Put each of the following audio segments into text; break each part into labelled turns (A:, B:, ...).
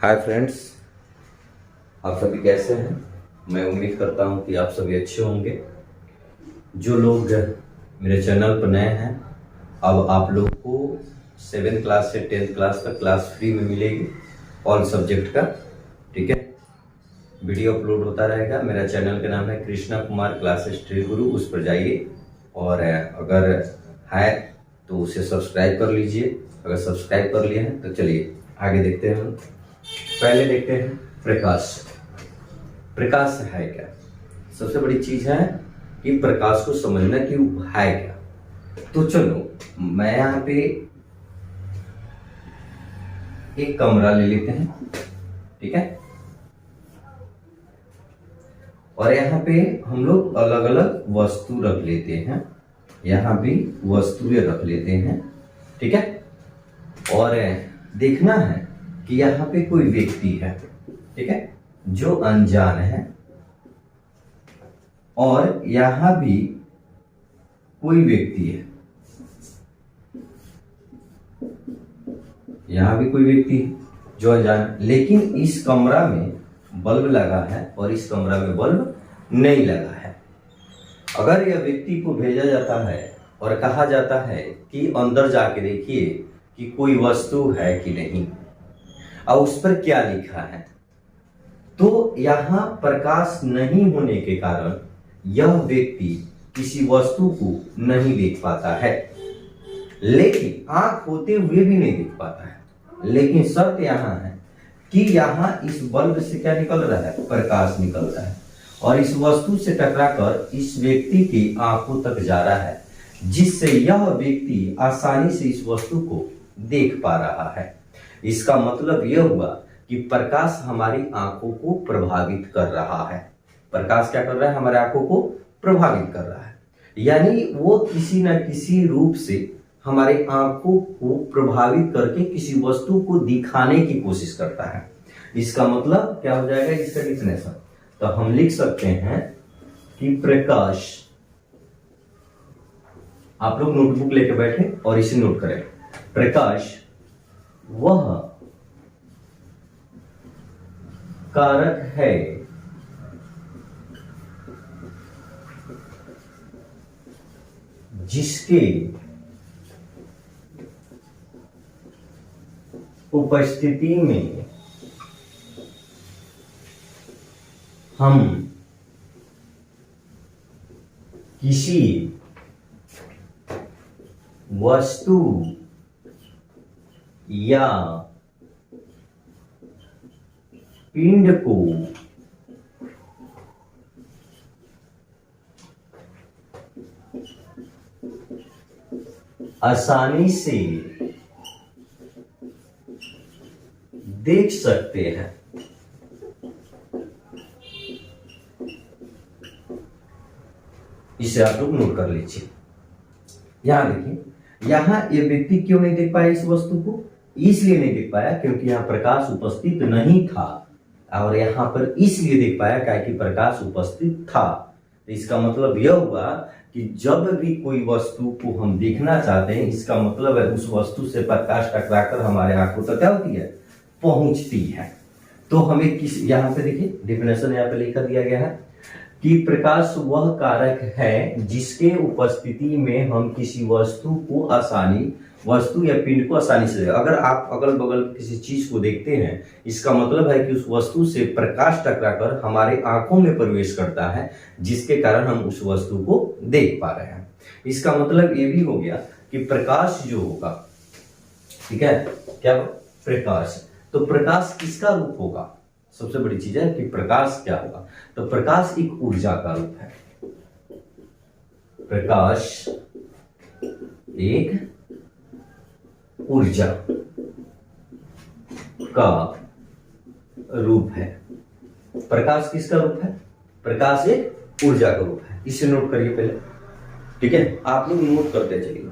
A: Hi friends, आप सभी कैसे हैं। मैं उम्मीद करता हूं कि आप सभी अच्छे होंगे। जो लोग मेरे चैनल पर नए हैं, अब आप लोग को 7th क्लास से 10th क्लास तक क्लास फ्री में मिलेगी ऑल सब्जेक्ट का। ठीक है, वीडियो अपलोड होता रहेगा। मेरा चैनल का नाम है कृष्णा कुमार क्लासेस ट्री गुरु, उस पर जाइए और अगर है तो उसे सब्सक्राइब कर लीजिए। अगर सब्सक्राइब कर लिए हैं तो चलिए आगे देखते हैं। हम पहले देखते हैं प्रकाश। प्रकाश है क्या। सबसे बड़ी चीज है कि प्रकाश को समझना कि वो है क्या। तो चलो मैं यहाँ पे एक कमरा ले लेते हैं, ठीक है। और यहाँ पे हम लोग अलग अलग वस्तु रख लेते हैं, यहाँ भी वस्तुएं रख लेते हैं, ठीक है। और देखना है कि यहाँ पे कोई व्यक्ति है, ठीक है, जो अनजान है। और यहाँ भी कोई व्यक्ति है, यहाँ भी कोई व्यक्ति है जो अनजान है। लेकिन इस कमरा में बल्ब लगा है और इस कमरा में बल्ब नहीं लगा है। अगर यह व्यक्ति को भेजा जाता है और कहा जाता है कि अंदर जाके देखिए कि कोई वस्तु है कि नहीं और उस पर क्या लिखा है, तो यहाँ प्रकाश नहीं होने के कारण यह व्यक्ति किसी वस्तु को नहीं देख पाता है। लेकिन आंख होते हुए भी नहीं देख पाता है। लेकिन शर्त यहाँ है कि यहाँ इस बल्ब से क्या निकल रहा है, प्रकाश निकल रहा है और इस वस्तु से टकराकर इस व्यक्ति की आंखों तक जा रहा है, जिससे यह व्यक्ति आसानी से इस वस्तु को देख पा रहा है। इसका मतलब यह हुआ कि प्रकाश हमारी आंखों को प्रभावित कर रहा है। प्रकाश क्या कर रहा है, हमारे आंखों को प्रभावित कर रहा है। यानी वो किसी न किसी रूप से हमारे आंखों को प्रभावित करके किसी वस्तु को दिखाने की कोशिश करता है। इसका मतलब क्या हो जाएगा, इसका डिफिनेशन तो हम लिख सकते हैं कि प्रकाश, आप लोग नोटबुक लेके बैठे और इसे नोट करें। प्रकाश वह कारक है जिसके उपस्थिति में हम किसी वस्तु या पिंड को आसानी से देख सकते हैं। इसे आप लोग नोट कर लीजिए। यहां देखिए, यहां ये व्यक्ति क्यों नहीं देख पाया इस वस्तु को, इसलिए नहीं देख पाया क्योंकि यहां प्रकाश उपस्थित नहीं था। और यहां पर इसलिए देख पाया क्या कि प्रकाश उपस्थित था। तो इसका मतलब यह हुआ कि जब भी कोई वस्तु को हम देखना चाहते हैं, इसका मतलब है उस वस्तु से प्रकाश टकराकर हमारे आंखों तक क्या होती है, पहुंचती है। तो हमें किस, यहाँ पे देखिए डिफिनेशन यहाँ पे लिखा दिया गया है कि प्रकाश वह कारक है जिसके उपस्थिति में हम किसी वस्तु या पिंड को आसानी से, अगर आप अगल बगल किसी चीज को देखते हैं, इसका मतलब है कि उस वस्तु से प्रकाश टकराकर हमारे आंखों में प्रवेश करता है, जिसके कारण हम उस वस्तु को देख पा रहे हैं। इसका मतलब ये भी हो गया कि प्रकाश जो होगा, ठीक है, क्या प्रकाश, तो प्रकाश किसका रूप होगा। सबसे बड़ी चीज है कि प्रकाश क्या होगा, तो प्रकाश एक ऊर्जा का रूप है। प्रकाश एक ऊर्जा का रूप है। प्रकाश किसका रूप है, प्रकाश एक ऊर्जा का रूप है। इसे नोट करिए पहले, ठीक है, आप लोग नोट करते चलिए,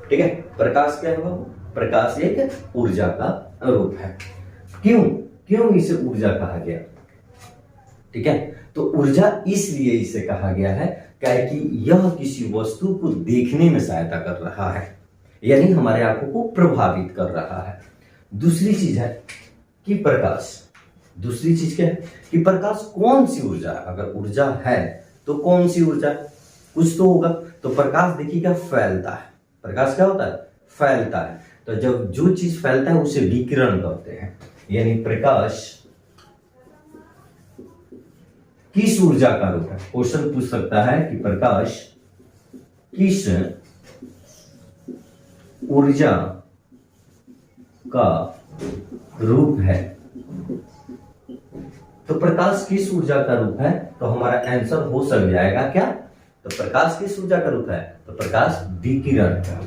A: ठीक है। प्रकाश क्या होगा, प्रकाश एक ऊर्जा का रूप है। क्यों इसे ऊर्जा कहा गया, ठीक है। तो ऊर्जा इसलिए इसे कहा गया है क्या है कि यह किसी वस्तु को देखने में सहायता कर रहा है, यानी हमारे आंखों को प्रभावित कर रहा है। दूसरी चीज है कि प्रकाश, दूसरी चीज क्या है कि प्रकाश कौन सी ऊर्जा है। अगर ऊर्जा है तो कौन सी ऊर्जा, कुछ तो होगा। तो प्रकाश देखिएगा फैलता है, प्रकाश क्या होता है, फैलता है। तो जब जो चीज फैलता है उसे विकिरण कहते हैं। यानी प्रकाश किस ऊर्जा का रूप है। क्वेश्चन पूछ सकता है कि प्रकाश किस ऊर्जा का रूप है। तो प्रकाश किस ऊर्जा का रूप है, तो हमारा आंसर हो सक जाएगा क्या, तो प्रकाश किस ऊर्जा का रूप है, तो प्रकाश विकिरण का।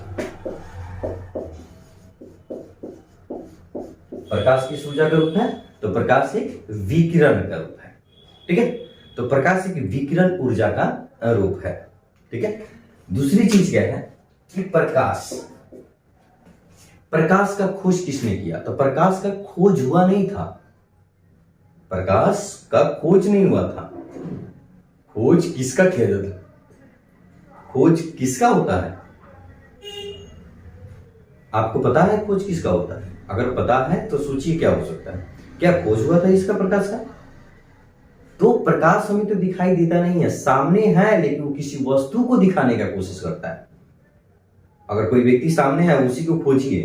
A: प्रकाश किस ऊर्जा का रूप है, तो प्रकाश एक विकिरण का रूप है। ठीक है, तो प्रकाश एक विकिरण ऊर्जा का रूप है। ठीक है, दूसरी चीज क्या है कि प्रकाश का खोज किसने किया। तो प्रकाश का खोज हुआ नहीं था, प्रकाश का खोज नहीं हुआ था। खोज किसका किया जाता, खोज किसका होता है, आपको पता है खोज किसका होता है। अगर पता है तो सोचिए क्या हो सकता है, क्या खोज हुआ था इसका, प्रकाश का। तो प्रकाश हमें तो दिखाई देता नहीं है, सामने है, लेकिन वो किसी वस्तु को दिखाने का कोशिश करता है। अगर कोई व्यक्ति सामने है उसी को खोजिए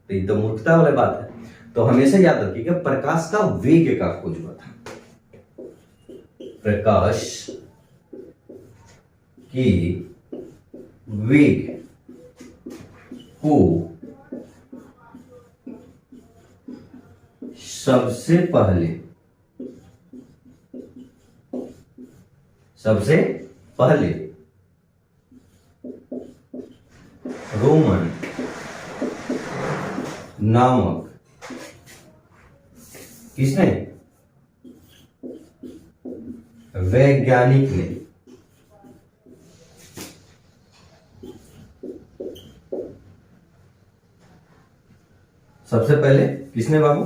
A: तो एकदम मूर्खता वाली बात है। तो हमेशा याद रखिएगा प्रकाश का वेग का खोज हुआ था। प्रकाश के वेग को सबसे पहले रोमन नामक किसने, वैज्ञानिक ने सबसे पहले, किसने बाबू,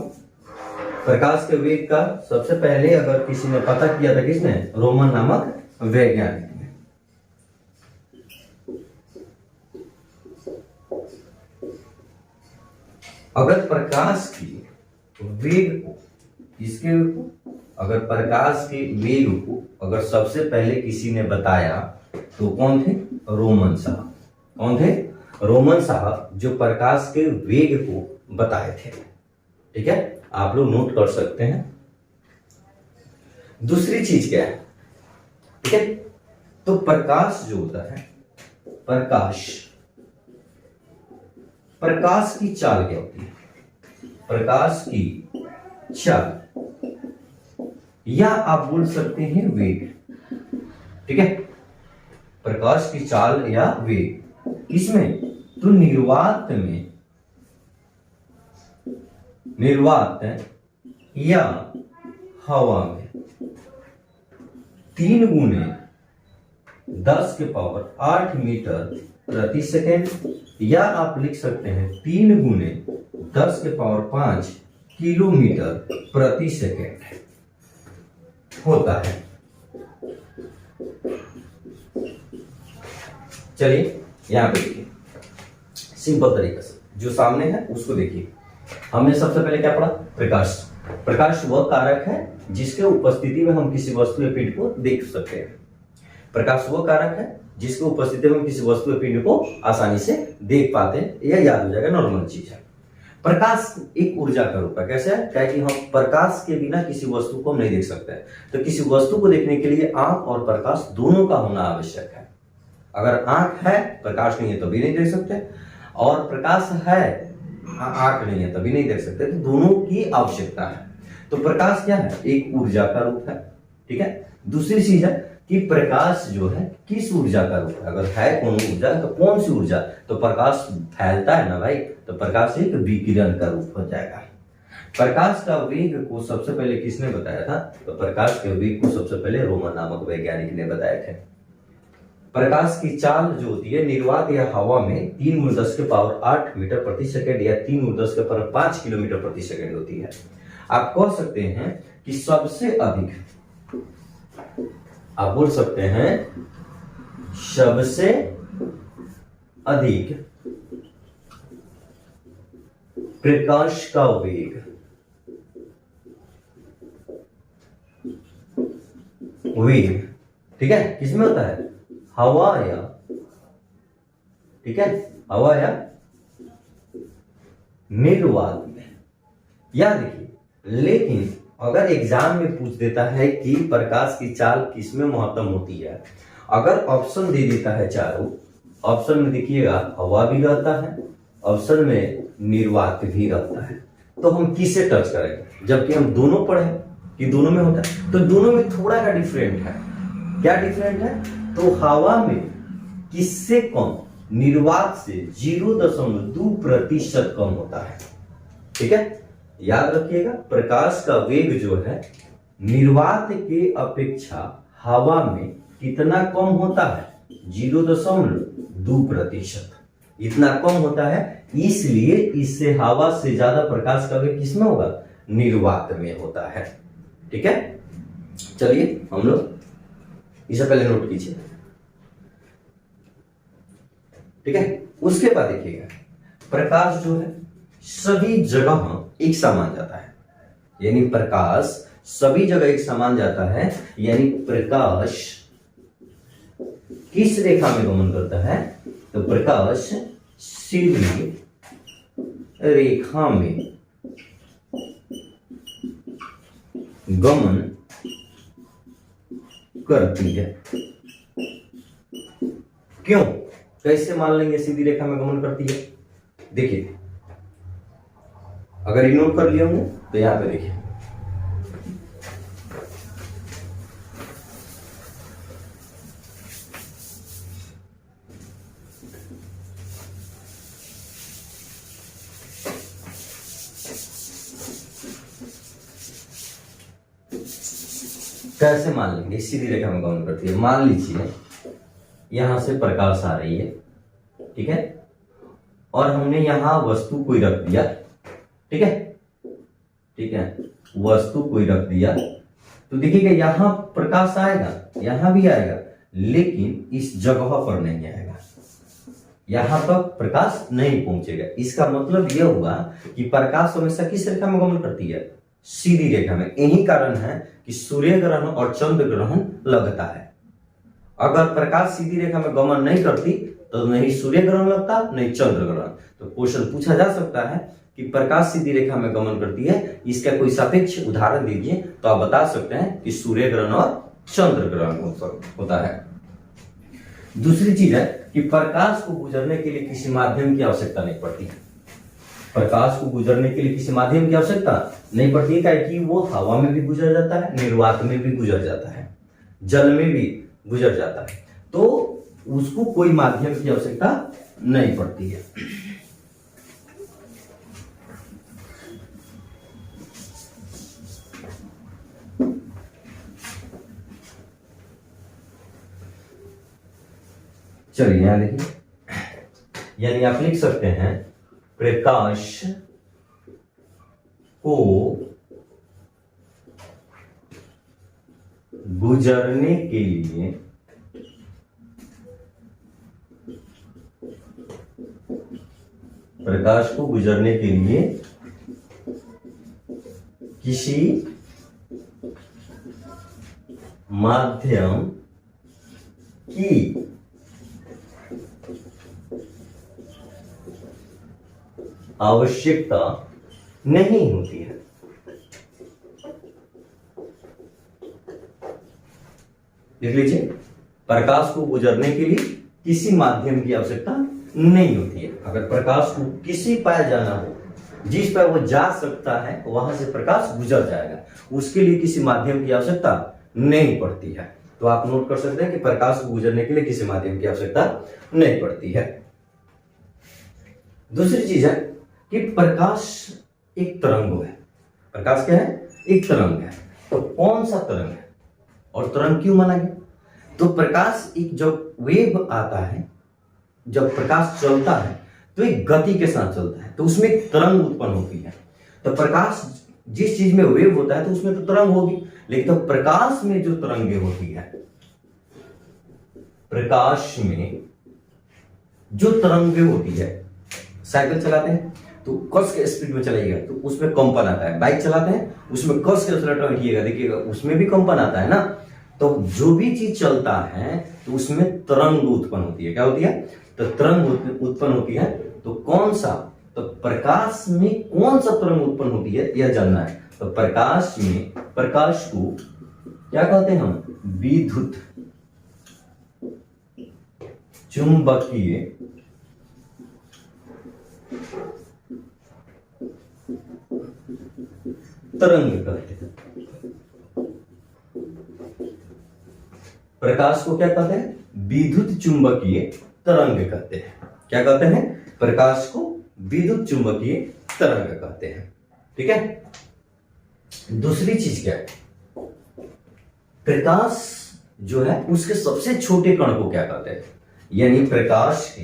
A: प्रकाश के वेग का सबसे पहले अगर किसी ने पता किया था, किसने, रोमन नामक वैज्ञानिक ने। अगर प्रकाश की वेग को, किसके वेग को, अगर प्रकाश के वेग को अगर सबसे पहले किसी ने बताया तो कौन थे, रोमन साहब। कौन थे, रोमन साहब, जो प्रकाश के वेग को बताए थे। ठीक है, आप लोग नोट कर सकते हैं। दूसरी चीज क्या है, ठीक है, तो प्रकाश जो होता है, प्रकाश की चाल क्या होती है, प्रकाश की चाल, या आप बोल सकते हैं वेग। ठीक है, प्रकाश की चाल या वेग, इसमें तो निर्वात या हवा में 3 गुने 10 के पावर 8 मीटर प्रति सेकेंड, या आप लिख सकते हैं 3 गुने 10 के पावर 5 किलोमीटर प्रति सेकेंड होता है। चलिए यहां पे देखिए, सिंपल तरीके से जो सामने है उसको देखिए। हमने सबसे पहले क्या पढ़ा, प्रकाश वह कारक है जिसके उपस्थिति में हम किसी वस्तु या पिंड को देख सकते हैं। प्रकाश वह कारक है जिसके उपस्थिति में हम किसी वस्तु या पिंड को आसानी से देख पाते हैं, यह याद हो जाएगा, नॉर्मल चीज है। प्रकाश एक ऊर्जा का रूप है। कैसे है, क्या कि हम प्रकाश के बिना किसी वस्तु को हम नहीं देख सकते। तो किसी वस्तु को देखने के लिए आंख और प्रकाश दोनों का होना आवश्यक है। अगर आंख है, प्रकाश नहीं है, तो भी नहीं देख सकते, और प्रकाश है, आंख नहीं है, तभी नहीं देख सकते। तो दोनों की आवश्यकता है। तो प्रकाश क्या है, एक ऊर्जा का रूप है। ठीक है, दूसरी चीज है कि प्रकाश जो है किस ऊर्जा का रूप है। अगर है कौन ऊर्जा तो कौन सी ऊर्जा, तो प्रकाश फैलता है ना भाई, तो प्रकाश एक विकिरण का रूप हो जाएगा। प्रकाश का वेग को सबसे पहले किसने बताया था, तो प्रकाश के वेग को सबसे पहले रोमन नामक वैज्ञानिक ने बताए थे। प्रकाश की चाल जो होती है निर्वात या हवा में 3 गुणे 10 के पावर 8 मीटर प्रति सेकेंड या 3 गुणे 10 के पावर 5 किलोमीटर प्रति सेकेंड होती है। आप कह सकते हैं कि सबसे अधिक, आप बोल सकते हैं सबसे अधिक प्रकाश का वेग वेव, ठीक है, किसमें होता है? हवा या, ठीक है, हवा या निर्वात में। याद रखिए, लेकिन अगर एग्जाम में पूछ देता है कि प्रकाश की चाल किसमें महत्तम होती है, अगर ऑप्शन दे देता है चारों, ऑप्शन में देखिएगा हवा भी रहता है, ऑप्शन में निर्वात भी रहता है, तो हम किसे टच करेंगे? जबकि हम दोनों पढ़े कि दोनों में होता है, तो दोनों में थोड़ा का डिफरेंट है। क्या डिफरेंट है? तो हवा में किससे कम? निर्वात से 0.2% कम होता है, ठीक है। याद रखिएगा, प्रकाश का वेग जो है निर्वात के अपेक्षा हवा में कितना कम होता है? 0.2%, इतना कम होता है। इसलिए इससे हवा से ज्यादा प्रकाश का वेग किसमें होगा? निर्वात में होता है, ठीक है। चलिए हम लोग इसे पहले नोट कीजिए, ठीक है। उसके बाद देखिएगा, प्रकाश जो है सभी जगह एक समान जाता है, यानी प्रकाश सभी जगह एक समान जाता है, यानी प्रकाश किस रेखा में गमन करता है? तो प्रकाश सीधी रेखा में गमन करती है। क्यों? कैसे मान लेंगे सीधी रेखा में गमन करती है? देखिए, अगर इग्नोर कर लिया हूं तो यहां पे देखिए, कैसे मान लेंगे सीधी रेखा में गमन करती है? मान लीजिए यहां से प्रकाश आ रही है, ठीक है, और हमने यहां वस्तु कोई रख दिया, ठीक है, ठीक है, वस्तु कोई रख दिया, तो देखिएगा यहां प्रकाश आएगा, यहां भी आएगा, लेकिन इस जगह पर नहीं आएगा, यहां तक प्रकाश नहीं पहुंचेगा। इसका मतलब यह हुआ कि प्रकाश हमेशा किस रेखा में गमन करती है? सीधी रेखा में। यही कारण है कि सूर्य ग्रहण और चंद्र ग्रहण लगता है। अगर प्रकाश सीधी रेखा में गमन नहीं करती तो नहीं सूर्य ग्रहण लगता, नहीं चंद्र ग्रहण। तो क्वेश्चन पूछा जा सकता है कि प्रकाश सीधी रेखा में गमन करती है, इसका कोई सापेक्ष उदाहरण दीजिए, तो आप बता सकते हैं कि सूर्य ग्रहण और चंद्र ग्रहण होता है। दूसरी चीज है कि प्रकाश को गुजरने के लिए किसी माध्यम की आवश्यकता नहीं पड़ती। प्रकाश को गुजरने के लिए किसी माध्यम की आवश्यकता नहीं पड़ती है, कि वो हवा में भी गुजर जाता है, निर्वात में भी गुजर जाता है, जल में भी गुजर जाता है, तो उसको कोई माध्यम की आवश्यकता नहीं पड़ती है। चलिए यहां देखिए, यानी आप लिख सकते हैं प्रकाश को गुजरने के लिए किसी माध्यम की आवश्यकता नहीं होती है। देख लीजिए, प्रकाश को गुजरने के लिए किसी माध्यम की आवश्यकता नहीं होती है। अगर प्रकाश को किसी पार जाना हो, जिस पर वो जा सकता है, वहां से प्रकाश गुजर जाएगा, उसके लिए किसी माध्यम की आवश्यकता नहीं पड़ती है। तो आप नोट कर सकते हैं कि प्रकाश को गुजरने के लिए किसी माध्यम की आवश्यकता नहीं पड़ती है। दूसरी चीज है कि प्रकाश एक तरंग है। प्रकाश क्या है? एक तरंग है। तो कौन सा तरंग है और तरंग क्यों माना गया? तो प्रकाश एक जब वेव आता है, जब प्रकाश चलता है तो एक गति के साथ चलता है, तो उसमें एक तरंग उत्पन्न होती है। तो प्रकाश जिस चीज में वेव होता है तो उसमें तो तरंग होगी, लेकिन तो प्रकाश में जो तरंगे होती है, प्रकाश में जो तरंगे होती है, साइकिल चलाते हैं तो कस के स्पीड में चलाइएगा तो उसमें कंपन आता है, बाइक चलाते हैं उसमें कस के एक्सीलरेटर हिलिएगा, देखिएगा उसमें भी कंपन आता है ना। तो जो भी चीज चलता है तो उसमें तरंग उत्पन्न होती है। क्या होती है? तो तरंग उत्पन्न होती है। तो कौन सा, तो प्रकाश में कौन सा तरंग उत्पन्न होती है यह जानना है। तो प्रकाश में, प्रकाश को क्या कहते हैं हम? विद्युत चुंबकीय तरंग कहते हैं। प्रकाश को क्या कहते हैं? विद्युत चुंबकीय तरंग कहते हैं। क्या कहते हैं? प्रकाश को विद्युत चुंबकीय तरंग कहते हैं। ठीक है। दूसरी चीज क्या है? प्रकाश जो है उसके सबसे छोटे कण को क्या कहते हैं? यानी प्रकाश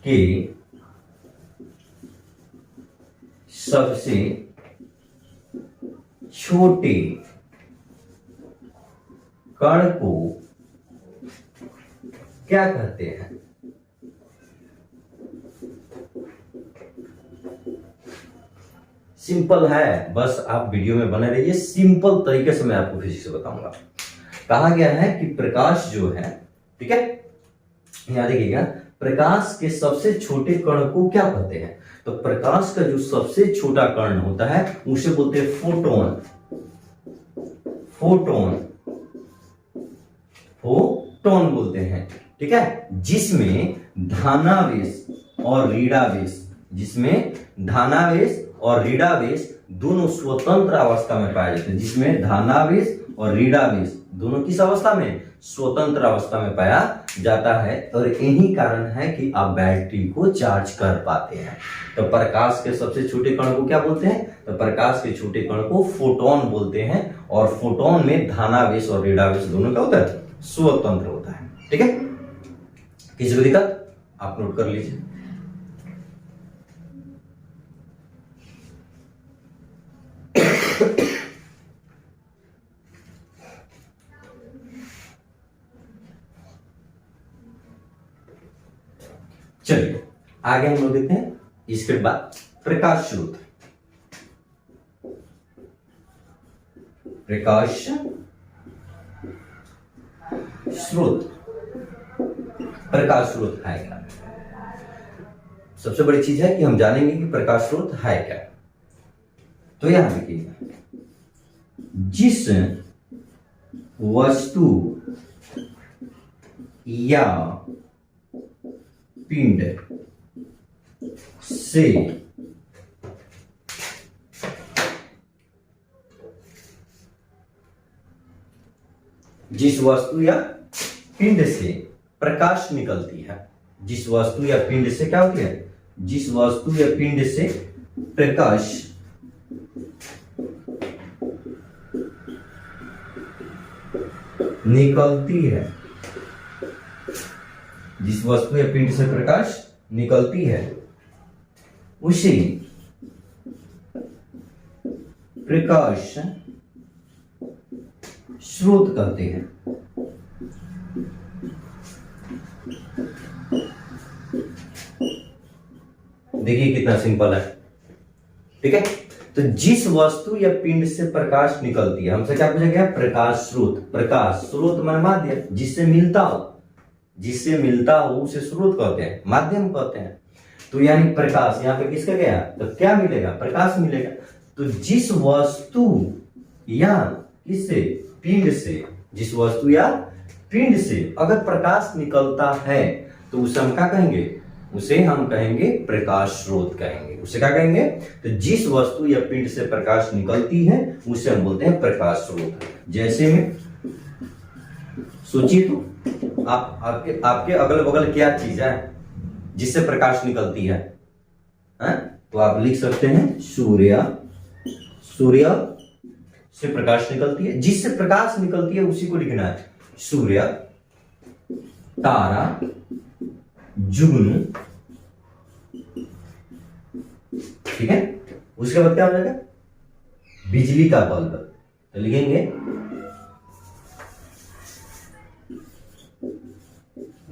A: के सबसे छोटे कण को क्या कहते हैं? सिंपल है, बस आप वीडियो में बने रहिए। सिंपल तरीके से मैं आपको फिजिक्स से बताऊंगा। कहा गया है कि प्रकाश जो है, ठीक है, यहां देखिएगा, प्रकाश के सबसे छोटे कण को क्या कहते हैं? तो प्रकाश का जो सबसे छोटा कण होता है उसे बोलते हैं फोटोन। फोटोन बोलते हैं। ठीक है। जिसमें धनावेश और ऋणावेश, दोनों स्वतंत्र अवस्था में पाए जाते हैं। जिसमें धनावेश और ऋणावेश दोनों किस अवस्था में? स्वतंत्र अवस्था में पाया जाता है। और यही कारण है कि आप बैटरी को चार्ज कर पाते हैं। तो प्रकाश के सबसे छोटे कण को क्या बोलते हैं? तो प्रकाश के छोटे कण को फोटोन बोलते हैं। और फोटोन में धनावेश और ऋणावेश दोनों क्या होता है? स्वतंत्र होता है। ठीक है। किसी को दिक्कत? आप नोट कर लीजिए। चलिए आगे हम लोग देखते हैं। इसके बाद प्रकाश स्रोत। प्रकाश स्रोत है क्या? सबसे बड़ी चीज है कि हम जानेंगे कि प्रकाश स्रोत है क्या। तो यहां देखिएगा, जिस वस्तु या पिंड से जिस वस्तु या पिंड से प्रकाश निकलती है, जिस वस्तु या पिंड से क्या होती है? जिस वस्तु या पिंड से प्रकाश निकलती है, जिस वस्तु या पिंड से प्रकाश निकलती है उसे प्रकाश स्रोत कहते हैं। देखिए कितना सिंपल है। ठीक है। तो जिस वस्तु या पिंड से प्रकाश निकलती है, हमसे क्या पूछा गया? प्रकाश स्रोत। प्रकाश स्रोत माने माध्यम, जिससे मिलता हो उसे स्रोत कहते हैं, माध्यम कहते हैं। तो यानी प्रकाश यहां पे किसका गया? तो क्या मिलेगा? प्रकाश मिलेगा। तो जिस वस्तु या किससे? पिंड से, जिस वस्तु या पिंड से अगर प्रकाश निकलता है तो उसे हम क्या कहेंगे? उसे हम कहेंगे प्रकाश स्रोत कहेंगे। उसे क्या कहेंगे? तो जिस वस्तु या पिंड से प्रकाश निकलती है उसे हम बोलते हैं प्रकाश स्रोत। जैसे में सोचिए तो आपके अगल बगल क्या चीज है जिससे प्रकाश निकलती है? तो आप लिख सकते हैं सूर्य से प्रकाश निकलती है। जिससे प्रकाश निकलती है उसी को लिखना है। सूर्य, तारा, जुगनू। ठीक है। उसके बाद क्या हो जाएगा? बिजली का बल्ब। तो लिखेंगे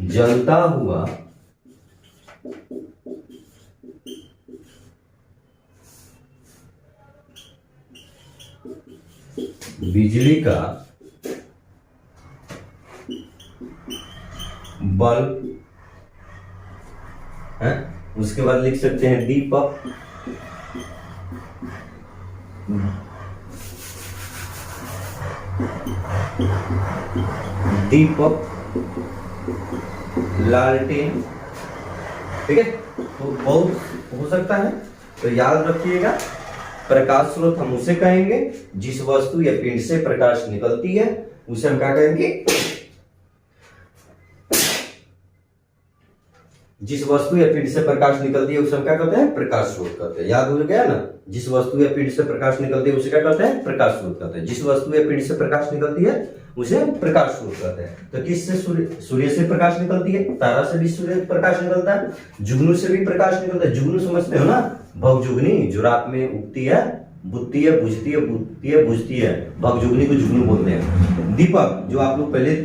A: जलता हुआ बिजली का बल्ब है। उसके बाद लिख सकते हैं दीपक, दीपक, लालटेन। ठीक है, तो बहुत हो सकता है, तो याद रखिएगा प्रकाश स्रोत हम उसे कहेंगे जिस वस्तु या पिंड से प्रकाश निकलती है, उसे हम क्या कहेंगे, जिस वस्तु या पिंड से प्रकाश निकलती है उसे हम क्या कहते हैं, प्रकाश स्रोत कहते हैं। याद हो गया ना, जिस वस्तु या पिंड से प्रकाश निकलती है उसे क्या कहते हैं, प्रकाश स्रोत कहते हैं। जिस वस्तु या पिंड से प्रकाश निकलती है उसे प्रकाश स्रोत कहते हैं। तो किससे, सूर्य से प्रकाश निकलती है, तारा से भी सूर्य प्रकाश निकलता है, जुगनू से भी प्रकाश निकलता है। जुगनू समझते हो ना, भवजुगनी, जो रात में उगती है, बुझती है, बुझती है, बुझती है, बुझती है, भवजुगनी को जुगनू बोलते हैं। दीपक, जो आप लोग पहले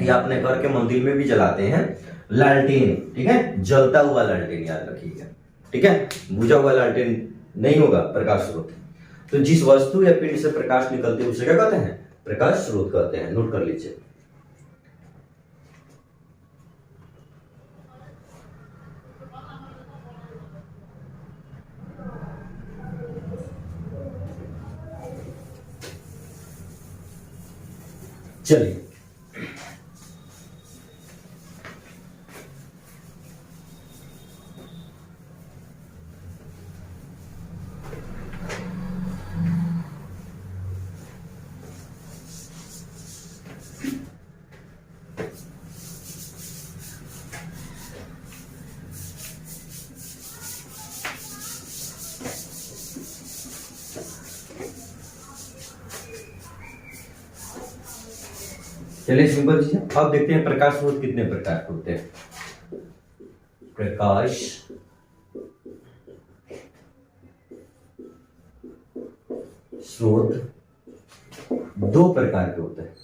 A: या अपने घर के मंदिर में भी जलाते हैं। लालटेन, ठीक है, जलता हुआ लालटेन, याद रखिएगा। ठीक है, बुझा हुआ लालटेन नहीं होगा प्रकाश स्रोत। तो जिस वस्तु या पिंड से प्रकाश निकलती है उसे क्या कहते हैं, प्रकाश स्रोत कहते हैं। नोट कर लीजिए। चलिए, चलिए सिंपल चीज है। अब देखते हैं प्रकाश स्रोत कितने प्रकार के होते हैं। प्रकाश स्रोत दो प्रकार के होते हैं।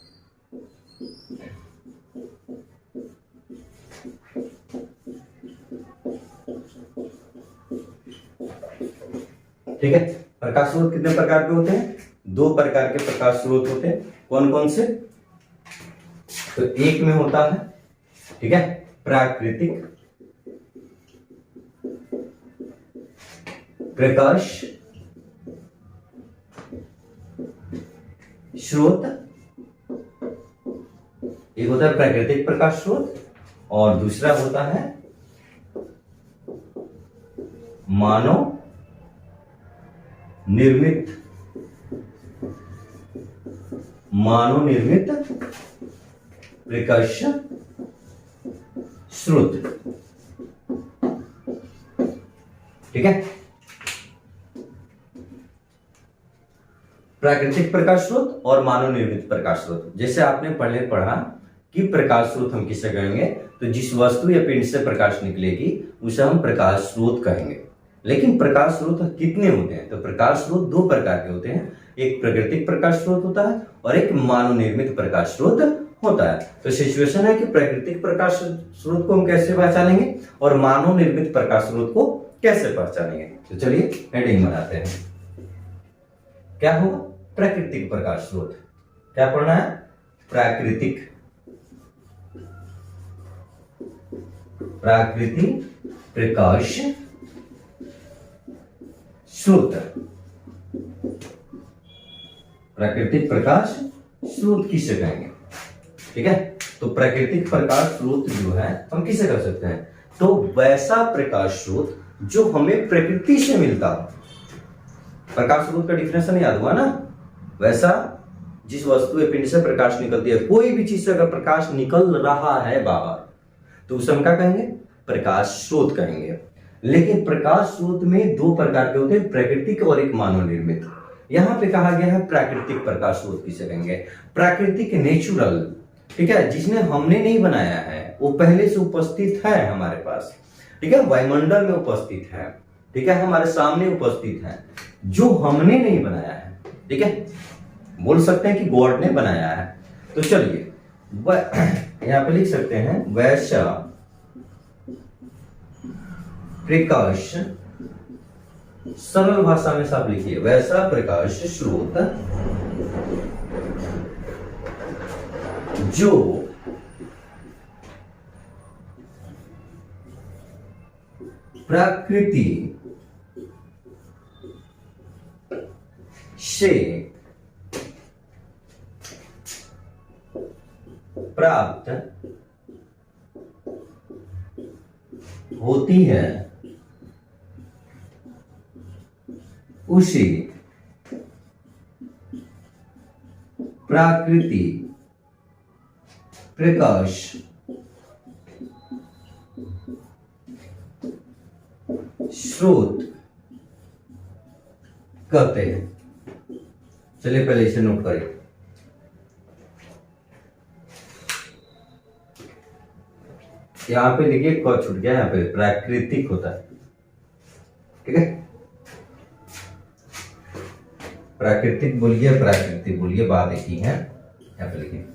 A: ठीक है, प्रकाश स्रोत कितने प्रकार के होते हैं, दो प्रकार के प्रकाश स्रोत होते हैं। कौन कौन से, तो एक में होता है, ठीक है, प्राकृतिक प्रकाश स्रोत, एक होता है प्राकृतिक प्रकाश स्रोत, और दूसरा होता है मानव निर्मित प्रकाश स्रोत। ठीक है, प्राकृतिक प्रकाश स्रोत और मानव निर्मित प्रकाश स्रोत। जैसे आपने पहले पढ़ा कि प्रकाश स्रोत हम किसे कहेंगे, तो जिस वस्तु या पिंड से प्रकाश निकलेगी उसे हम प्रकाश स्रोत कहेंगे। लेकिन प्रकाश स्रोत कितने होते हैं, तो प्रकाश स्रोत दो प्रकार के होते हैं। एक प्राकृतिक प्रकाश स्रोत होता है और एक मानव निर्मित प्रकाश स्रोत होता है। तो सिचुएशन है कि प्राकृतिक प्रकाश स्रोत को हम कैसे पहचानेंगे और मानव निर्मित प्रकाश स्रोत को कैसे पहचानेंगे। तो चलिए हेडिंग बनाते हैं। क्या होगा, प्राकृतिक प्रकाश स्रोत। क्या पढ़ना है, प्राकृतिक प्रकाश स्रोत। प्राकृतिक प्रकाश स्रोत किसे कहेंगे, ठीक है। तो प्राकृतिक प्रकाश स्रोत जो है हम किसे कर सकते हैं, तो वैसा प्रकाश स्रोत जो हमें प्रकृति से मिलता हो। प्रकाश स्रोत का डिफिनेशन याद हुआ ना, वैसा जिस वस्तु या पिंड से प्रकाश निकलती है। कोई भी चीज से अगर प्रकाश निकल रहा है बाहर तो उसे हम क्या कहेंगे, प्रकाश स्रोत कहेंगे। लेकिन प्रकाश स्रोत में दो प्रकार के होते हैं, प्राकृतिक और एक मानव निर्मित। यहां पे कहा गया है प्राकृतिक प्रकाश स्रोत किसे कहेंगे, प्राकृतिक नेचुरल, ठीक है, जिसने हमने नहीं बनाया है, वो पहले से उपस्थित है हमारे पास, ठीक है, वायुमंडल में उपस्थित है, ठीक है, हमारे सामने उपस्थित है, जो हमने नहीं बनाया है। ठीक है, बोल सकते हैं कि गॉड ने बनाया है। तो चलिए यहां पे लिख सकते हैं वैसा प्रकाश, सरल भाषा में सब लिखिए, वैसा प्रकाश स्रोत जो प्रकृति से प्राप्त होती है उसे प्राकृतिक प्रकाश स्रोत कहते हैं। चलिए पहले इसे नोट करें। यहां पे देखिए क छूट गया, यहां पे प्राकृतिक होता है, ठीक है। प्राकृतिक बोलिए, प्राकृतिक बोलिए, बात एक ही है। यहां पे लिखिए,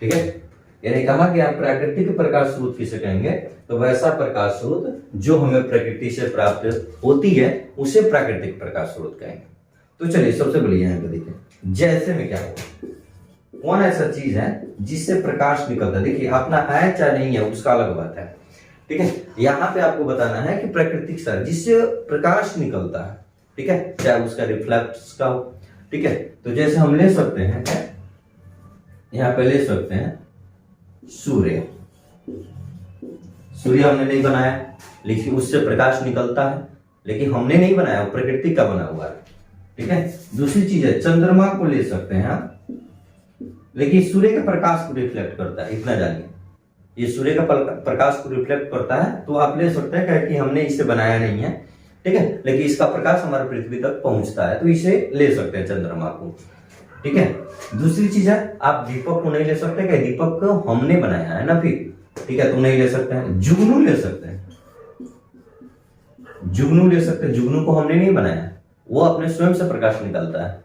A: ठीक है। यानी कहा कि आप प्राकृतिक प्रकाश स्रोत किसे कहेंगे, तो वैसा प्रकाश स्रोत जो हमें प्रकृति से प्राप्त होती है उसे प्राकृतिक प्रकाश स्रोत कहेंगे। तो चलिए सबसे पहले यहाँ पे देखिए, जैसे में क्या होगा, कौन ऐसा चीज है जिससे प्रकाश निकलता है। देखिए अपना है चाहे नहीं है उसका अलग बात है, ठीक है। यहाँ पे आपको बताना है कि प्राकृतिक से जिससे प्रकाश निकलता है, ठीक है, चाहे उसका रिफ्लेक्स का हो, ठीक है। तो जैसे हम ले सकते हैं, यहाँ पे ले सकते हैं सूर्य। सूर्य हमने नहीं बनाया, लेकिन उससे प्रकाश निकलता है, लेकिन हमने नहीं बनाया, वो प्रकृति का बना हुआ है, ठीक है। दूसरी चीज है चंद्रमा को ले सकते हैं आप, लेकिन सूर्य के प्रकाश को रिफ्लेक्ट करता है, इतना जानिए। ये सूर्य का प्रकाश को रिफ्लेक्ट करता है, तो आप ले सकते हैं कि हमने इसे बनाया नहीं है, ठीक है, लेकिन इसका प्रकाश हमारे पृथ्वी तक पहुंचता है, तो इसे ले सकते हैं चंद्रमा को, ठीक है। दूसरी चीज है आप दीपक को नहीं ले सकते, क्या दीपक को हमने बनाया है ना, फिर ठीक है, तो नहीं ले सकते हैं। जुगनू ले सकते हैं, जुगनू ले सकते हैं, जुगनू को हमने नहीं बनाया, वो अपने स्वयं से प्रकाश निकालता है,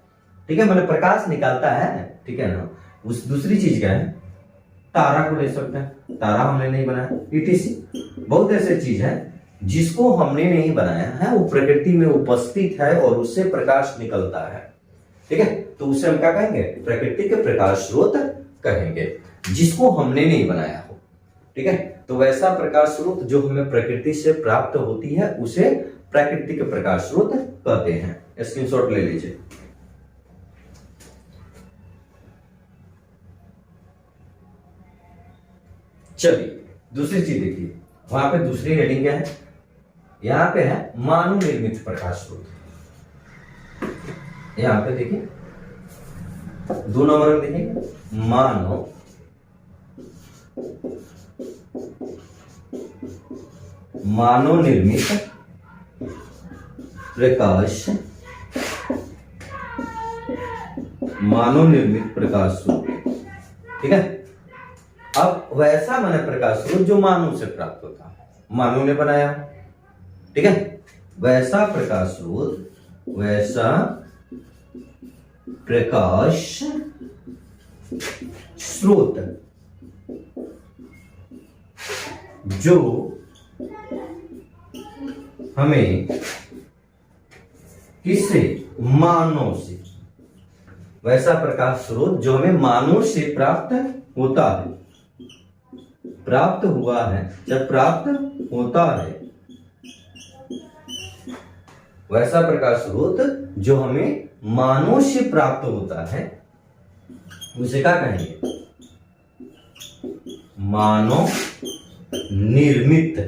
A: ठीक है, मतलब प्रकाश निकालता है, ठीक है ना। उस दूसरी चीज क्या है, तारा को ले सकते हैं, तारा हमने नहीं बनाया, etc। बहुत ऐसे चीज है जिसको हमने नहीं बनाया है, वो प्रकृति में उपस्थित है और उससे प्रकाश निकलता है, ठीक है, तो उसे हम क्या कहेंगे, प्रकृति के प्रकाश स्रोत कहेंगे, जिसको हमने नहीं बनाया हो, ठीक है। तो वैसा प्रकाश स्रोत जो हमें प्रकृति से प्राप्त होती है उसे प्राकृतिक प्रकाश स्रोत कहते हैं। स्क्रीनशॉट ले लीजिए। चलिए दूसरी चीज देखिए, वहां पे दूसरी हेडिंग क्या है, यहां पे है मानव निर्मित प्रकाश स्रोत। यहां पे देखिए 2 नंबर में देखिए, मानव निर्मित प्रकाश, मानव निर्मित प्रकाश स्रोत, ठीक है। अब वैसा माने प्रकाश स्रोत जो मानव से प्राप्त होता है, मानव ने बनाया, ठीक है, वैसा प्रकाश स्रोत, वैसा प्रकाश स्रोत जो हमें किससे, मानव से, वैसा प्रकाश स्रोत जो हमें मानव से प्राप्त होता है, प्राप्त हुआ है, जब प्राप्त होता है, वैसा प्रकाश स्रोत जो हमें मानव से प्राप्त होता है उसे क्या कहेंगे, मानव निर्मित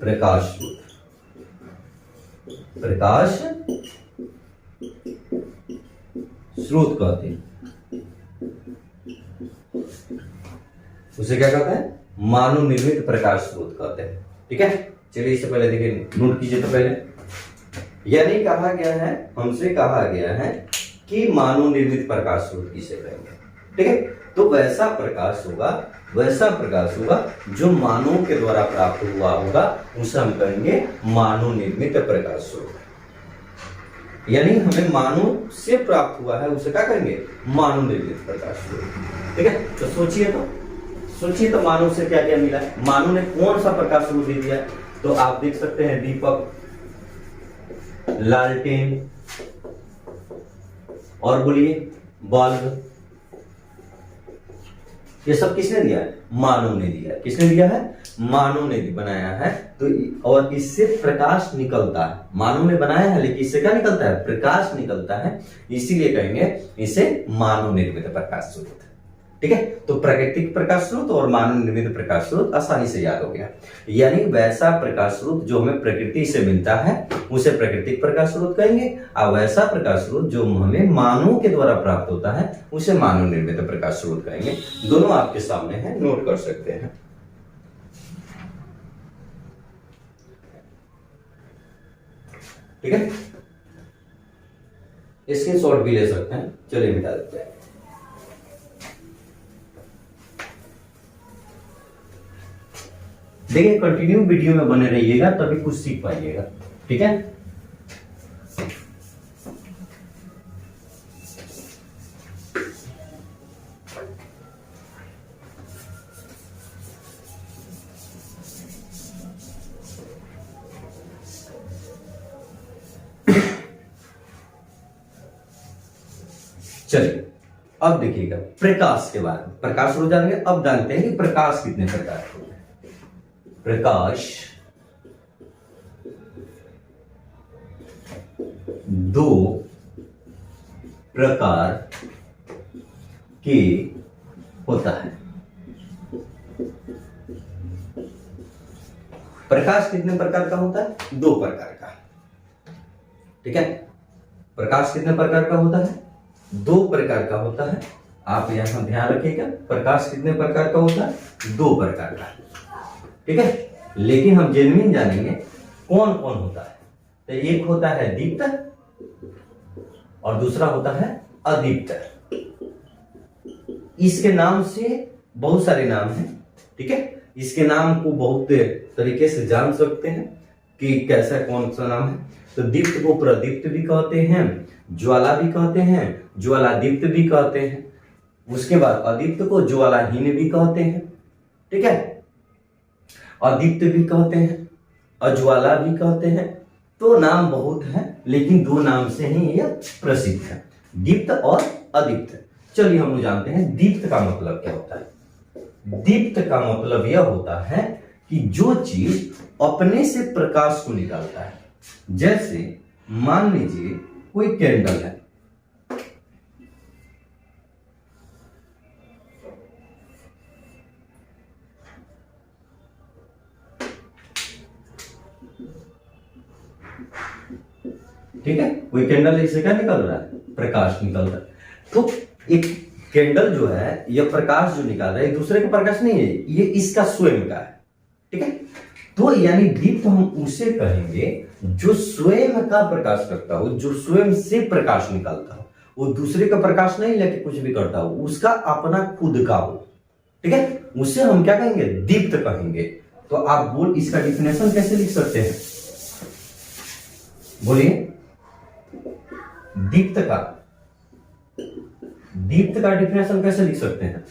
A: प्रकाश स्रोत, प्रकाश स्रोत कहते हैं, उसे क्या कहते हैं, मानव निर्मित प्रकाश स्रोत कहते हैं, ठीक है। चलिए इससे पहले देखिए, नोट कीजिए तो पहले, यानी कहा गया है, हमसे कहा गया है कि मानव निर्मित प्रकाश स्रोत किसे कहेंगे, ठीक है। तो वैसा प्रकाश होगा, वैसा प्रकाश होगा जो मानव के द्वारा प्राप्त हुआ होगा, उसे हम कहेंगे मानव निर्मित प्रकाश स्रोत। यानी हमें मानव से प्राप्त हुआ है उसे क्या कहेंगे, मानव निर्मित प्रकाश स्रोत, ठीक है। तो सोचिए तो मानव से क्या क्या मिला, मानव ने कौन सा प्रकाश स्रोत दे दिया, तो आप देख सकते हैं दीपक, लालटेन, और बोलिए बल्ब। ये सब किसने दिया है? मानव ने दिया है। किसने दिया है? मानव ने बनाया है। तो और इससे प्रकाश निकलता है, मानव ने बनाया है, लेकिन इससे क्या निकलता है? प्रकाश निकलता है। इसीलिए कहेंगे इसे मानव निर्मित प्रकाश स्रोत। ठीक है, तो प्राकृतिक प्रकाश स्रोत और मानव निर्मित प्रकाश स्रोत आसानी से याद हो गया। यानी वैसा प्रकाश स्रोत जो हमें प्रकृति से मिलता है उसे प्राकृतिक प्रकाश स्रोत कहेंगे, और वैसा प्रकाश स्रोत जो हमें मानव के द्वारा प्राप्त होता है उसे मानव निर्मित प्रकाश स्रोत कहेंगे। दोनों आपके सामने है, नोट कर सकते हैं। ठीक है, इसके शॉर्ट भी ले सकते हैं। चलिए मिटा देते हैं। देखिए, कंटिन्यू वीडियो में बने रहिएगा तभी कुछ सीख पाइएगा। ठीक है, चलिए अब देखिएगा प्रकाश के बारे में। प्रकाश हो जाएंगे, अब जानते हैं कि प्रकाश कितने प्रकार के होते हैं। प्रकाश दो प्रकार के होता है। प्रकाश कितने प्रकार का होता है? दो प्रकार का। ठीक है, प्रकाश कितने प्रकार का होता है? दो प्रकार का होता है। आप यहां ध्यान रखिएगा, प्रकाश कितने प्रकार का होता है? दो प्रकार का। ठीक है, लेकिन हम जेन्युइन जानेंगे कौन कौन होता है। तो एक होता है दीप्त और दूसरा होता है अदीप्त। इसके नाम से बहुत सारे नाम हैं। ठीक है, इसके नाम को बहुत तरीके से जान सकते हैं कि कैसा कौन सा नाम है। तो दीप्त को प्रदीप्त भी कहते हैं, ज्वाला भी कहते हैं, ज्वालादीप्त भी कहते हैं। उसके बाद अदीप्त को ज्वालाहीन भी कहते हैं। ठीक है, अदीप्त भी कहते हैं, अज्वाला भी कहते हैं। तो नाम बहुत है, लेकिन दो नाम से ही यह प्रसिद्ध है, दीप्त और अदीप्त। चलिए हम लोग जानते हैं दीप्त का मतलब क्या होता है। दीप्त का मतलब यह होता है कि जो चीज अपने से प्रकाश को निकालता है। जैसे मान लीजिए कोई कैंडल है, ठीक है, कोई कैंडल इससे क्या निकल रहा है? प्रकाश निकल रहा है। तो एक कैंडल जो है, यह प्रकाश जो निकाल रहा है दूसरे का प्रकाश नहीं है, ये इसका स्वयं का है। ठीक है, तो यानी दीप्त हम उसे कहेंगे जो स्वयं का प्रकाश करता हो, जो स्वयं से प्रकाश निकालता हो, वो दूसरे का प्रकाश नहीं लेके कुछ भी करता हो, उसका अपना खुद का हो। ठीक है, उसे हम क्या कहेंगे? दीप्त कहेंगे। तो आप बोल इसका डिफिनेशन कैसे लिख सकते हैं? बोलिए, दीप्त का डिफिनेशन कैसे लिख सकते हैं?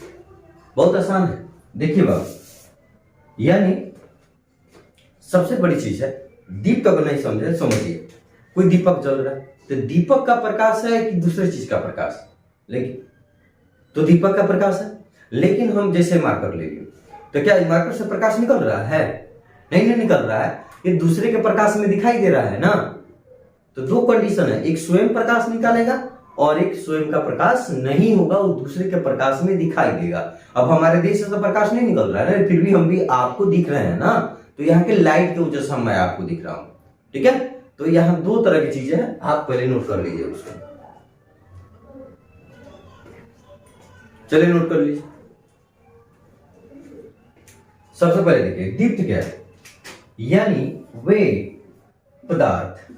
A: बहुत आसान है। देखिए बाबा, यानी सबसे बड़ी चीज है दीप। अगर नहीं समझे, समझिए कोई दीपक जल रहा है, तो दीपक का प्रकाश है कि दूसरे चीज का प्रकाश? लेकिन तो दीपक का प्रकाश है। लेकिन हम जैसे मार्कर ले लिए, तो क्या मार्कर से प्रकाश निकल रहा है? नहीं निकल रहा है, ये दूसरे के प्रकाश में दिखाई दे रहा है ना। तो दो कंडीशन है, एक स्वयं प्रकाश निकालेगा और एक स्वयं का प्रकाश नहीं होगा, वो दूसरे के प्रकाश में दिखाई देगा। अब हमारे देश से तो प्रकाश नहीं निकल रहा है, फिर भी हम भी आपको दिख रहे हैं ना। तो यहाँ के लाइट की वजह से मैं आपको दिख रहा हूं। ठीक है, तो यहाँ दो तरह की चीजें हैं, आप पहले नोट कर लीजिए उसको। चलिए नोट कर लीजिए। सबसे पहले देखिए दीप्त क्या है, यानी वे पदार्थ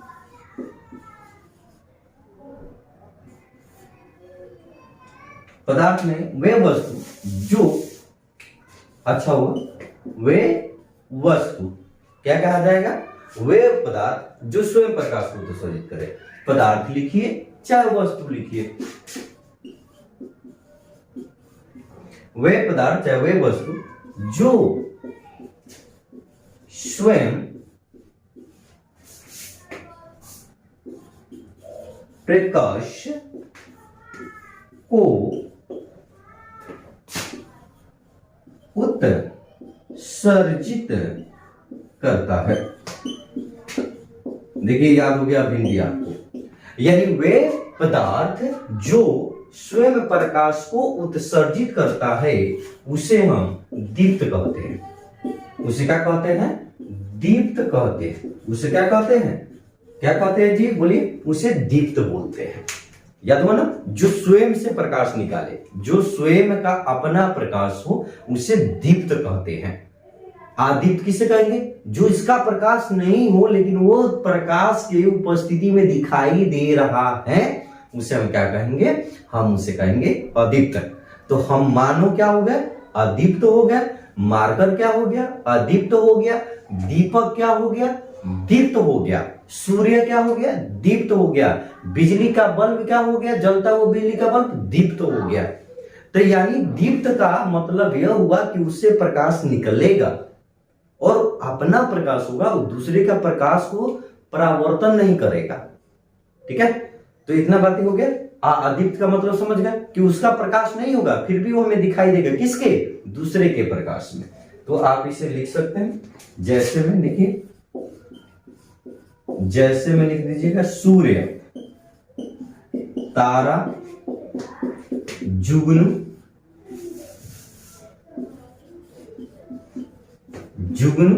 A: में वे वस्तु जो, अच्छा हुआ, वे वस्तु क्या कहा जाएगा? वे पदार्थ जो स्वयं प्रकाश को उत्सर्जित करे। पदार्थ लिखिए चाहे वस्तु लिखिए, वे पदार्थ चाहे वे वस्तु जो स्वयं प्रकाश को उत्सर्जित करता है। देखिए याद हो गया भिंडी आपको, यानी वे पदार्थ जो स्वयं प्रकाश को उत्सर्जित करता है उसे हम दीप्त कहते हैं। उसे क्या कहते हैं? दीप्त कहते हैं। उसे क्या कहते हैं? क्या कहते हैं जी? बोलिए। उसे दीप्त बोलते हैं। याद हुआ ना? जो स्वयं से प्रकाश निकाले, जो स्वयं का अपना प्रकाश हो, उसे दीप्त कहते हैं। आदीप्त किसे कहेंगे? जो इसका प्रकाश नहीं हो लेकिन वो प्रकाश के उपस्थिति में दिखाई दे रहा है, उसे हम क्या कहेंगे? हम उसे कहेंगे अदीप्त। तो हम मानो क्या हो गया? अदीप्त हो गया। मार्कर क्या हो गया? अदीप्त हो गया। दीपक क्या हो गया? दीप्त हो गया। सूर्य क्या हो गया? दीप्त हो गया। बिजली का बल्ब क्या हो गया? जलता हुआ बिजली का बल्ब दीप्त हो गया। तो यानी दीप्त का मतलब यह हुआ कि उससे प्रकाश निकलेगा और अपना प्रकाश होगा, और दूसरे का प्रकाश को परावर्तन नहीं करेगा। ठीक है, तो इतना बात हो गया। अदीप्त का मतलब समझ गए कि उसका प्रकाश नहीं होगा फिर भी वो हमें दिखाई देगा। किसके? दूसरे के प्रकाश में। तो आप इसे लिख सकते हैं जैसे में, देखिए जैसे में लिख दीजिएगा सूर्य, तारा, जुगनू, जुगनू,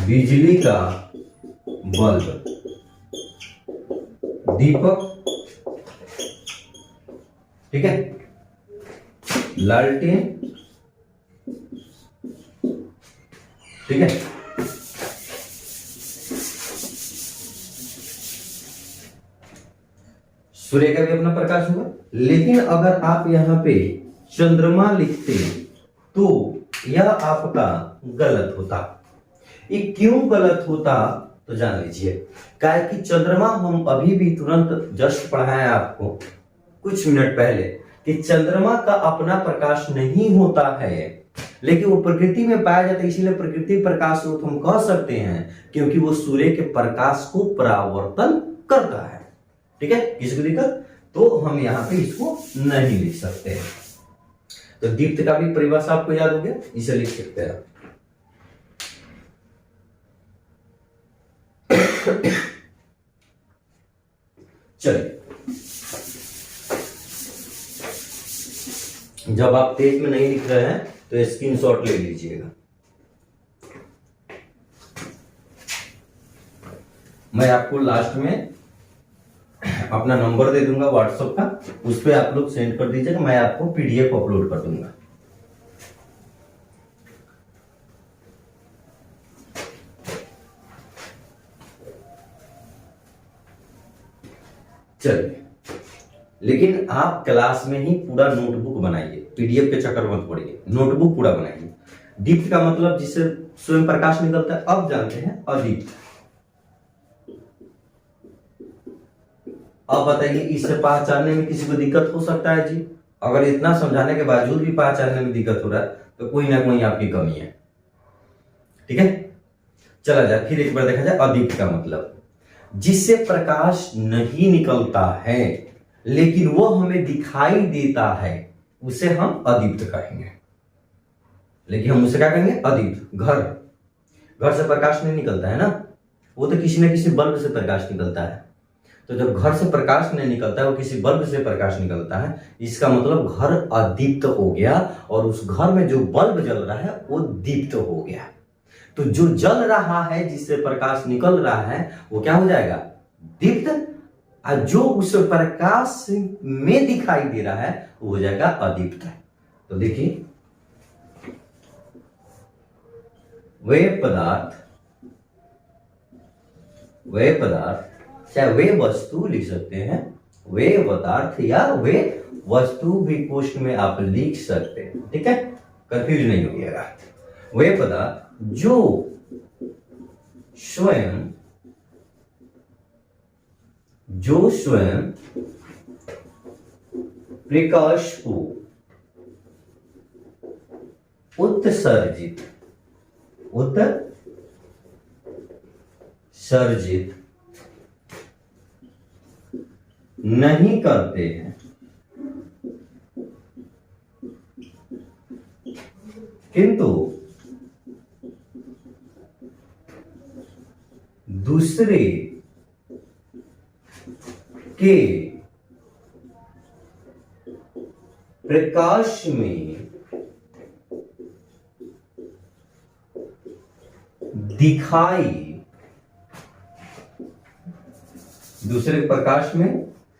A: बिजली का बल्ब, दीपक, ठीक है, लालटेन, ठीक है। सूर्य का भी अपना प्रकाश होगा, लेकिन अगर आप यहां पे चंद्रमा लिखते तो यह आपका गलत होता। ये क्यों गलत होता तो जान लीजिए। क्या कि चंद्रमा हम अभी भी तुरंत जस्ट पढ़ाए आपको कुछ मिनट पहले कि चंद्रमा का अपना प्रकाश नहीं होता है, लेकिन वो प्रकृति में पाया जाता है, इसीलिए प्रकृति प्रकाश स्रोत हम कह सकते हैं, क्योंकि वो सूर्य के प्रकाश को परावर्तन करता है। ठीक है, किसी को दिक्कत? तो हम यहां पे इसको नहीं लिख सकते हैं। तो दीप्त का भी परिभाषा आपको याद हो गया, इसे लिख सकते हैं। चलिए, जब आप तेज में नहीं लिख रहे हैं तो स्क्रीनशॉट ले लीजिएगा। मैं आपको लास्ट में अपना नंबर दे दूंगा व्हाट्सएप का, उस पर आप लोग सेंड कर दीजिएगा, मैं आपको पीडीएफ अपलोड कर दूंगा। चलिए, लेकिन आप क्लास में ही पूरा नोटबुक बनाइए, पीडीएफ के चक्कर मत पड़िए, नोटबुक पूरा बनाइए। दीप्त का मतलब जिससे स्वयं प्रकाश निकलता है, अब जानते हैं अदीप्त। अब बताइए, इसे पहचानने में किसी को दिक्कत हो सकता है जी? अगर इतना समझाने के बावजूद भी पहचानने में दिक्कत हो रहा है तो कोई ना कोई आपकी कमी है। ठीक है, चला जाए फिर एक बार देखा जाए। अदीप्त का मतलब जिससे प्रकाश नहीं निकलता है लेकिन वो हमें दिखाई देता है, उसे हम अदीप्त कहेंगे। लेकिन हम उसे क्या कहेंगे? अदीप्त। घर से प्रकाश नहीं निकलता है ना, वो तो किसी न किसी बल्ब से प्रकाश निकलता है। तो जब घर से प्रकाश नहीं निकलता है, वो किसी बल्ब से प्रकाश निकलता है, इसका मतलब घर अदीप्त हो गया, और उस घर में जो बल्ब जल रहा है वो दीप्त हो गया। तो जो जल रहा है, जिससे प्रकाश निकल रहा है, वो क्या हो जाएगा? दीप्त। और जो उस प्रकाश में दिखाई दे रहा है वो हो जाएगा अदीप्त। तो देखिए, वे पदार्थ चाहे वे वस्तु लिख सकते हैं, वे पदार्थ या वे वस्तु भी पोस्ट में आप लिख सकते हैं। ठीक है, कंफ्यूज नहीं होइएगा। वे पदार्थ जो स्वयं प्रकाश को उत्सर्जित सर्जित नहीं करते हैं, किंतु दूसरे के प्रकाश में दिखाई, दूसरे प्रकाश में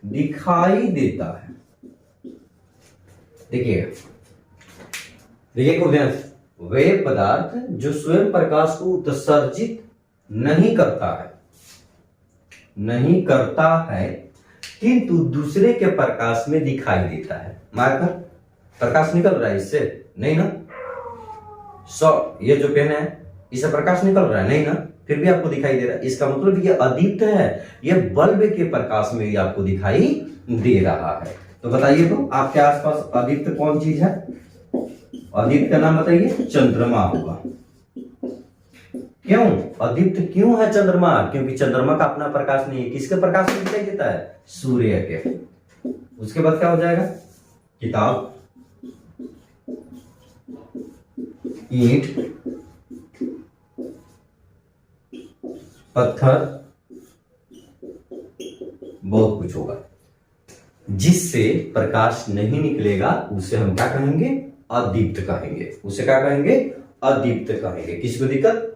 A: दिखाई देता है। देखिए देखिए ध्यान से, वे पदार्थ जो स्वयं प्रकाश को उत्सर्जित नहीं करता है किंतु दूसरे के प्रकाश में दिखाई देता है। मार्कर प्रकाश निकल रहा है इससे नहीं ना, ये जो पेन है इससे प्रकाश निकल रहा है नहीं ना, फिर भी आपको दिखाई दे रहा है, इसका मतलब ये अदीप्त है, ये बल्ब के प्रकाश में भी आपको दिखाई दे रहा है। तो बताइए तो आपके आसपास अदीप्त कौन चीज है? अदीप्त का नाम बताइए, चंद्रमा होगा। क्यों अदीप्त क्यों है चंद्रमा? क्योंकि चंद्रमा का अपना प्रकाश नहीं है, किसके प्रकाश में दिखाई देता है? सूर्य के। उसके बाद क्या हो जाएगा? किताब, ईंट, पत्थर, बहुत कुछ होगा जिससे प्रकाश नहीं निकलेगा, उसे हम क्या कहेंगे? अदीप्त कहेंगे। उसे क्या कहेंगे? अदीप्त कहेंगे। किसको दिक्कत?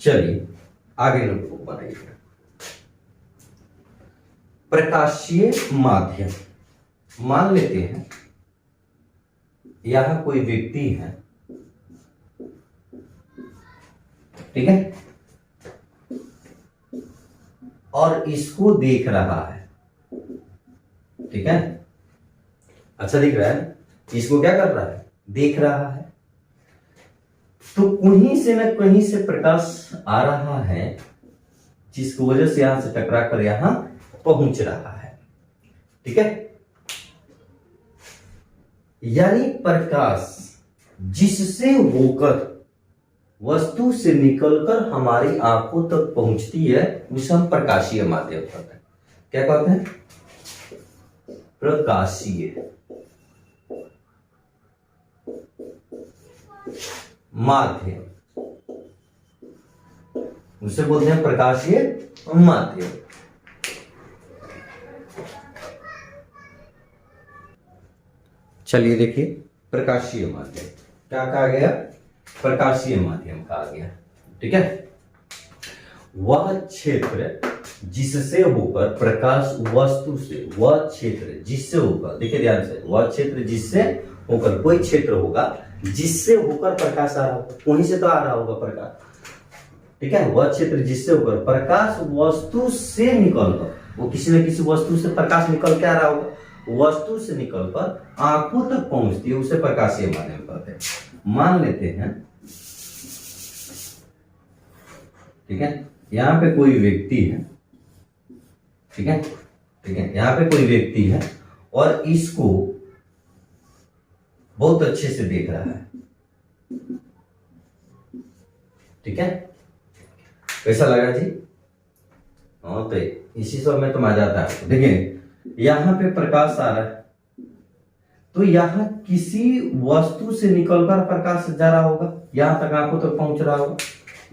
A: चलिए आगे नोटबुक बनाइए। प्रकाशीय माध्यम, मान लेते हैं यहां कोई व्यक्ति है, ठीक है, और इसको देख रहा है, ठीक है, अच्छा दिख रहा है, इसको क्या कर रहा है? देख रहा है। तो कहीं से न कहीं से प्रकाश आ रहा है जिसकी वजह से यहां से टकरा कर यहां पहुंच रहा है, ठीक है। यानी प्रकाश जिससे होकर वस्तु से निकलकर हमारी आंखों तक पहुंचती है उसे हम प्रकाशीय माध्यम कहते हैं। क्या कहते हैं? प्रकाशीय माध्यम, उसे बोलते हैं प्रकाशीय माध्यम। चलिए देखिए, प्रकाशीय माध्यम क्या कहा गया? प्रकाशीय माध्यम कहा गया, ठीक है। वह क्षेत्र जिससे होकर प्रकाश वस्तु से, वह क्षेत्र जिससे होकर, देखिए ध्यान से, वह क्षेत्र जिससे होकर, कोई क्षेत्र होगा जिससे होकर प्रकाश आ रहा होगा, वहीं से तो आ रहा होगा प्रकाश, ठीक है। वह क्षेत्र जिससे होकर प्रकाश वस्तु से निकलकर, वो किसी न किसी वस्तु से प्रकाश निकल के आ रहा होगा, वस्तु से निकलकर आंखों तक पहुंचती है, उसे प्रकाशीय माध्यम कहते हैं। मान लेते हैं, ठीक है, यहां पे कोई व्यक्ति है, ठीक है, ठीक है, यहां पे कोई व्यक्ति है और इसको बहुत अच्छे से देख रहा है, ठीक है। कैसा लगा जी? हाँ, तो इसी सब में तो मजा आता है। देखिए यहां पे प्रकाश आ रहा है, तो यहां किसी वस्तु से निकलकर प्रकाश जा रहा होगा, यहां तक आंखों तक पहुंच रहा होगा।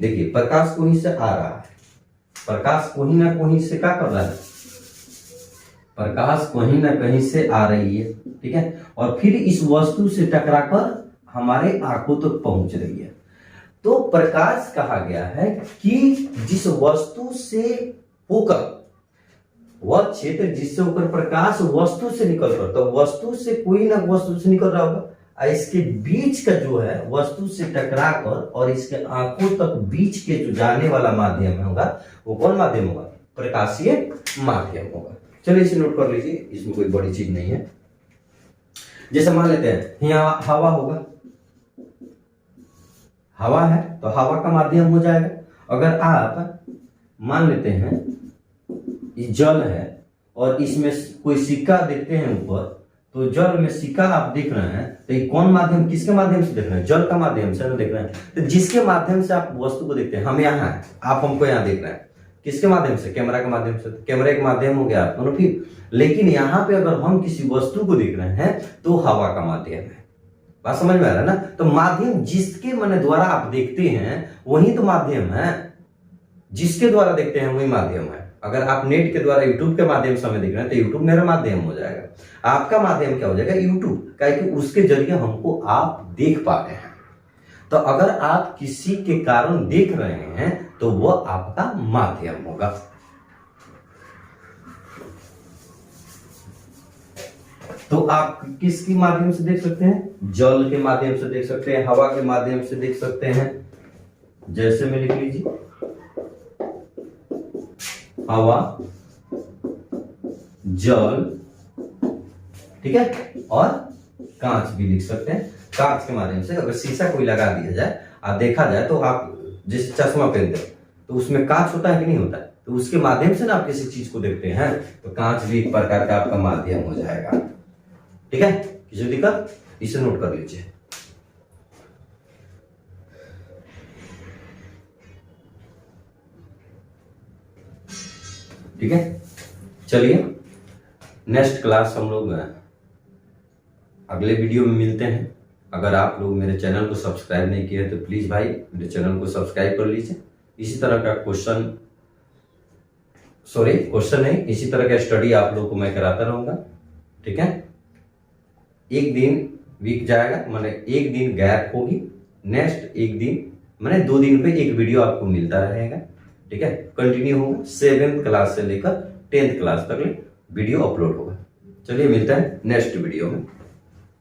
A: देखिए प्रकाश कहीं से आ रहा है, प्रकाश कहीं ना कहीं से क्या कर रहा है? प्रकाश कहीं ना कहीं से आ रही है, ठीक है, और फिर इस वस्तु से टकराकर हमारे आंखों तक पहुंच रही है। तो प्रकाश कहा गया है कि जिस वस्तु से होकर, वह क्षेत्र जिससे होकर प्रकाश वस्तु से निकलकर, तो वस्तु से कोई ना वस्तु से निकल रहा होगा, इसके बीच का जो है वस्तु से टकराकर और इसके आंखों तक बीच के जो जाने वाला माध्यम होगा, वो कौन माध्यम होगा? प्रकाशीय माध्यम होगा। चलिए इसे नोट कर लीजिए, इसमें कोई बड़ी चीज नहीं है। जैसे मान लेते हैं यहाँ हवा होगा, हवा है तो हवा का माध्यम हो जाएगा। अगर आप मान लेते हैं ये जल है और इसमें कोई सिक्का देखते हैं ऊपर, तो जल में सिक्का आप देख रहे हैं, तो ये कौन माध्यम, किसके माध्यम से देख रहे हैं? जल का माध्यम से देख रहे हैं। तो जिसके माध्यम से आप वस्तु को देखते हैं, हम यहाँ हैं, आप हमको यहाँ देख रहे हैं, किसके माध्यम से? कैमरा के माध्यम से। कैमरा के माध्यम हो गया दोनों ठीक। लेकिन यहाँ पे अगर हम किसी वस्तु को देख रहे हैं तो हवा का माध्यम है। बात समझ में आ रहा है ना? तो माध्यम जिसके मन द्वारा आप देखते हैं वही तो माध्यम है, जिसके द्वारा देखते हैं वही माध्यम है। अगर आप नेट के द्वारा यूट्यूब के माध्यम से हमें देख रहे हैं तो यूट्यूब मेरा माध्यम हो जाएगा। आपका माध्यम क्या हो जाएगा? यूट्यूब का, कि उसके जरिए हमको आप देख पा रहे हैं। तो अगर आप किसी के कारण देख रहे हैं तो वो आपका माध्यम होगा। तो आप किसके माध्यम से देख सकते हैं? जल के माध्यम से देख सकते हैं, हवा के माध्यम से देख सकते हैं। जैसे में लिख लीजिए हवा, जल, ठीक है, और कांच भी लिख सकते हैं। कांच के माध्यम से अगर शीशा कोई लगा दिया जाए और देखा जाए तो आप जैसे चश्मा पहनते हैं तो उसमें कांच होता है कि नहीं होता है, तो उसके माध्यम से ना आप किसी चीज को देखते हैं, तो कांच भी एक प्रकार का आपका माध्यम हो जाएगा। ठीक है, किसी दिक्कत? इसे नोट कर लीजिए। ठीक है, चलिए नेक्स्ट क्लास हम लोग अगले वीडियो में मिलते हैं। अगर आप लोग मेरे चैनल को सब्सक्राइब नहीं किए तो प्लीज भाई मेरे चैनल को सब्सक्राइब कर लीजिए। इसी तरह का क्वेश्चन नहीं, इसी तरह का स्टडी आप लोग को मैं कराता रहूंगा। ठीक है, एक दिन वीक जाएगा, माने एक दिन गैप होगी, नेक्स्ट एक दिन माने 2 दिन पे एक वीडियो आपको मिलता रहेगा। ठीक है, कंटिन्यू होगा, 7th क्लास से लेकर 10th क्लास तक वीडियो अपलोड होगा। चलिए मिलता है नेक्स्ट वीडियो में।